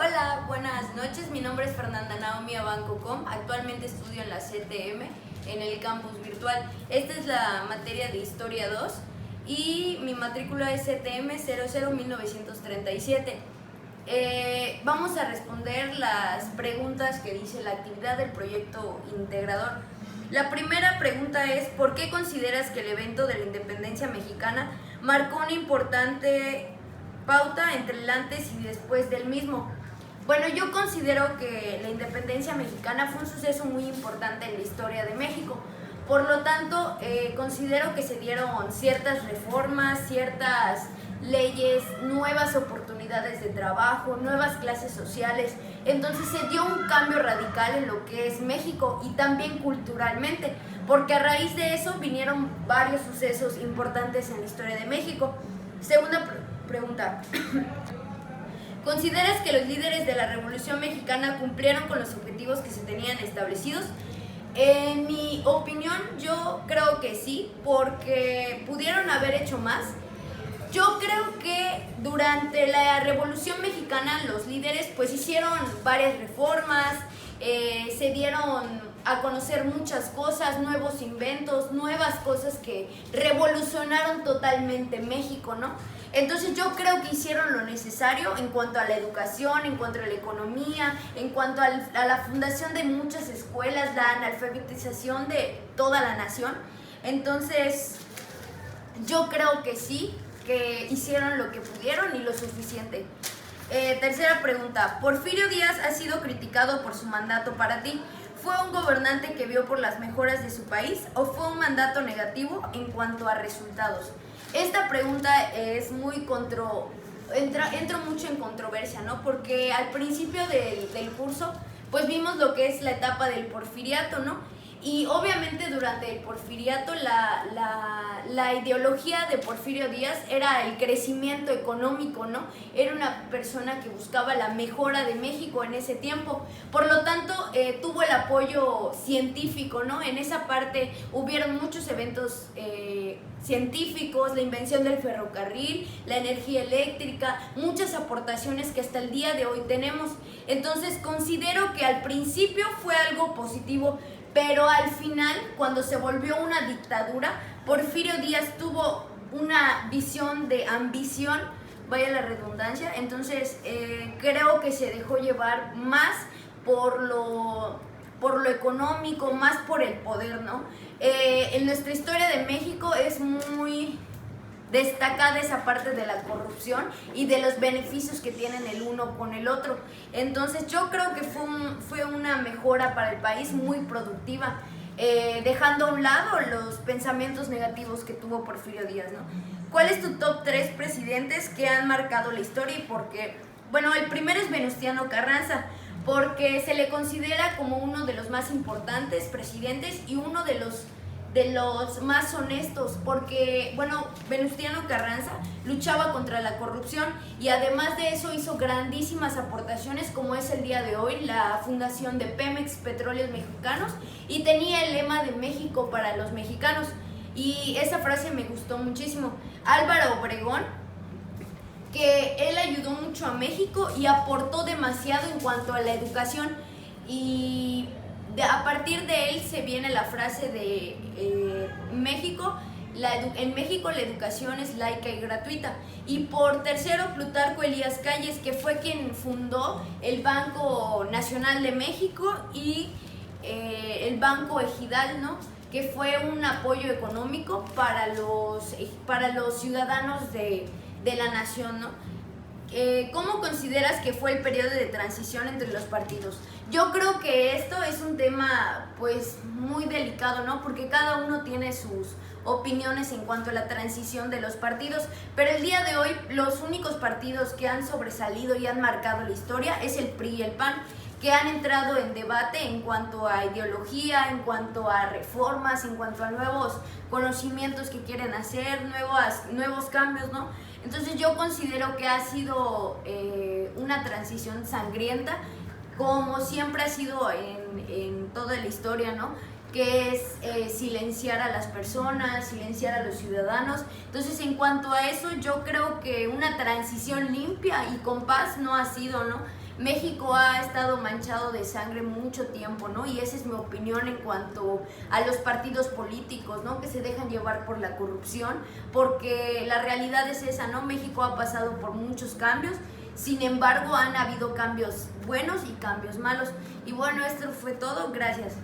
Hola, buenas noches. Mi nombre es Fernanda Naomi Abancocom. Actualmente estudio en la CTM, en el campus virtual. Esta es la materia de Historia 2 y mi matrícula es CTM 001937. Vamos a responder las preguntas que dice la actividad del proyecto integrador. La primera pregunta es: ¿por qué consideras que el evento de la independencia mexicana marcó una importante pauta entre el antes y después del mismo? Bueno, yo considero que la independencia mexicana fue un suceso muy importante en la historia de México. Por lo tanto, considero que se dieron ciertas reformas, ciertas leyes, nuevas oportunidades de trabajo, nuevas clases sociales. Entonces se dio un cambio radical en lo que es México y también culturalmente, porque a raíz de eso vinieron varios sucesos importantes en la historia de México. Segunda pregunta. ¿Consideras que los líderes de la Revolución Mexicana cumplieron con los objetivos que se tenían establecidos? En mi opinión, yo creo que sí, porque pudieron haber hecho más. Yo creo que durante la Revolución Mexicana los líderes pues hicieron varias reformas, se dieron a conocer muchas cosas, nuevos inventos, nuevas cosas que revolucionaron totalmente México, ¿no? Entonces yo creo que hicieron lo necesario en cuanto a la educación, en cuanto a la economía, en cuanto a la fundación de muchas escuelas, la analfabetización de toda la nación. Entonces yo creo que sí, que hicieron lo que pudieron y lo suficiente. Tercera pregunta. ¿Porfirio Díaz ha sido criticado por su mandato para ti? ¿Fue un gobernante que vio por las mejoras de su país o fue un mandato negativo en cuanto a resultados? Esta pregunta es muy entra mucho en controversia, ¿no? Porque al principio del curso pues vimos lo que es la etapa del porfiriato, ¿no? Y obviamente durante el porfiriato la ideología de Porfirio Díaz era el crecimiento económico, ¿no? Era una persona que buscaba la mejora de México en ese tiempo. Por lo tanto, tuvo el apoyo científico, ¿no? En esa parte hubieron muchos eventos científicos, la invención del ferrocarril, la energía eléctrica, muchas aportaciones que hasta el día de hoy tenemos. Entonces considero que al principio fue algo positivo, pero al final, cuando se volvió una dictadura, Porfirio Díaz tuvo una visión de ambición, vaya la redundancia. Entonces creo que se dejó llevar más por lo económico, más por el poder, ¿no? En nuestra historia de México es muy destacada esa parte de la corrupción y de los beneficios que tienen el uno con el otro. Entonces yo creo que fue una mejora para el país muy productiva, dejando a un lado los pensamientos negativos que tuvo Porfirio Díaz, ¿no? ¿Cuál es tu top 3 presidentes que han marcado la historia y por qué? Bueno, el primero es Venustiano Carranza, porque se le considera como uno de los más importantes presidentes y uno de los más honestos, porque, bueno, Venustiano Carranza luchaba contra la corrupción y además de eso hizo grandísimas aportaciones, como es el día de hoy la fundación de Pemex, Petróleos Mexicanos, y tenía el lema de México para los mexicanos, y esa frase me gustó muchísimo. Álvaro Obregón, que él ayudó mucho a México y aportó demasiado en cuanto a la educación, y a partir de él se viene la frase de México, en México la educación es laica y gratuita. Y por tercero, Plutarco Elías Calles, que fue quien fundó el Banco Nacional de México y el Banco Ejidal, ¿no? Que fue un apoyo económico para los ciudadanos de la nación, ¿no? ¿Cómo consideras que fue el periodo de transición entre los partidos? Yo creo que esto es un tema pues muy delicado, ¿no? Porque cada uno tiene sus opiniones en cuanto a la transición de los partidos, pero el día de hoy los únicos partidos que han sobresalido y han marcado la historia es el PRI y el PAN, que han entrado en debate en cuanto a ideología, en cuanto a reformas, en cuanto a nuevos conocimientos que quieren hacer, nuevos cambios, ¿no? Entonces yo considero que ha sido una transición sangrienta, como siempre ha sido en toda la historia, ¿no? Que es silenciar a las personas, silenciar a los ciudadanos. Entonces, en cuanto a eso, yo creo que una transición limpia y con paz no ha sido, ¿no? México ha estado manchado de sangre mucho tiempo, ¿no? Y esa es mi opinión en cuanto a los partidos políticos, ¿no? Que se dejan llevar por la corrupción, porque la realidad es esa, ¿no? México ha pasado por muchos cambios, sin embargo han habido cambios buenos y cambios malos. Y bueno, esto fue todo, gracias.